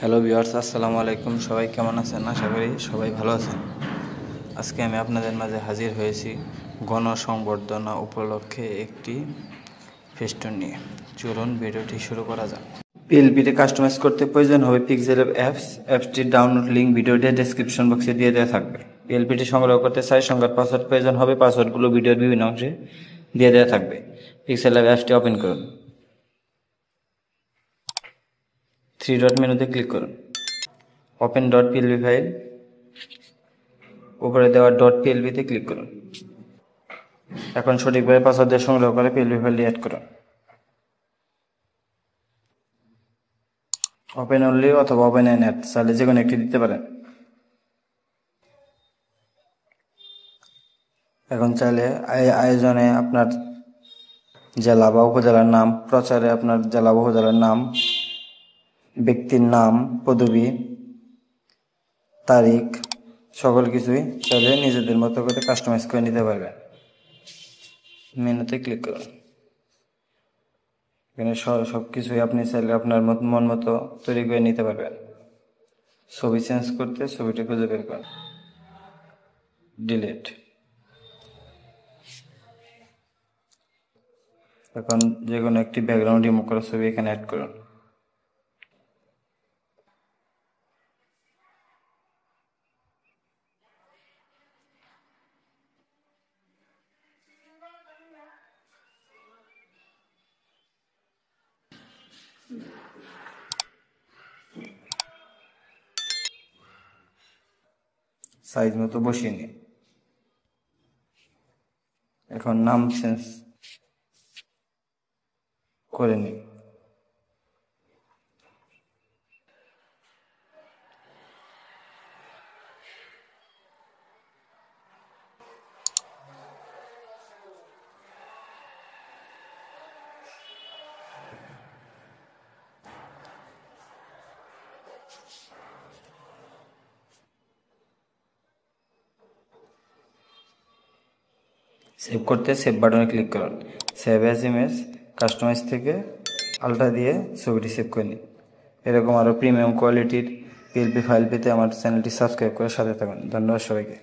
Hello viewers, আসসালামু আলাইকুম। সবাই কেমন আছেন? আশা করি সবাই ভালো আছেন। আজকে আমি আপনাদের মাঝে হাজির হয়েছি গণসংবর্ধনা উপলক্ষে একটি ফেস্টুন নিয়ে। চলুন ভিডিওটি শুরু করা যাক। পিএলপিতে কাস্টমাইজ করতে প্রয়োজন হবে পিক্সেল অ্যাপসটির ডাউনলোড লিঙ্ক ভিডিওতে ডেসক্রিপশন বক্সে দিয়ে দেওয়া থাকবে। পিএলপিটি সংগ্রহ করতে 4 সংখ্যার পাসওয়ার্ড প্রয়োজন হবে। পাসওয়ার্ডগুলো ভিডিওর বিভিন্ন অংশে দিয়ে দেওয়া থাকবে। পিক্সেল অ্যাপসটি ওপেন করুন। 3 ডট মেনুতে ক্লিক করুন। ওপেন ডট পিএলপি ফাইল, উপরে দেওয়া ডট পিএলপিতে ক্লিক করুন। এখন সঠিকভাবে পাসওয়ার্ড দিয়ে সংগ্রহ করে পিএলপি ফাইলটি অ্যাড করুন। ওপেন অনলি অথবা ওপেন অ্যান্ড অ্যাড, চাইলে যে কোনো একটি দিতে পারেন। এখন চাইলে আয়োজনে আপনার জেলা বা উপজেলার নাম, প্রচারে আপনার জেলা বা উপজেলার নাম, ব্যক্তির নাম, পদবি, তারিখ, সকল কিছুই চাইলে নিজেদের মতো করে কাস্টমাইজ করে নিতে পারবেন। মেনুতে ক্লিক করুন। এখানে সব কিছুই আপনি চাইলে আপনার মন মতো তৈরি করে নিতে পারবেন। ছবি চেঞ্জ করতে ছবিটি খুঁজে বের করুন, ডিলিট। এখন যে কোনো একটি ব্যাকগ্রাউন্ড রিমুভ করা ছবি এখানে অ্যাড করুন। সাইজ মতো বসিয়ে নিন। এখন নাম চেঞ্জ করে নিন। সেভ করতে সেভ বাটনে ক্লিক করুন। সেভ অ্যাজ ইমেজ, কাস্টমাইজ থেকে আলট্রা দিয়ে ছবিটি সেভ করে নিন। এরকম আরও প্রিমিয়াম কোয়ালিটির পিএলপি ফাইল পেতে আমার চ্যানেলটি সাবস্ক্রাইব করে সাথে থাকুন। ধন্যবাদ সবাইকে।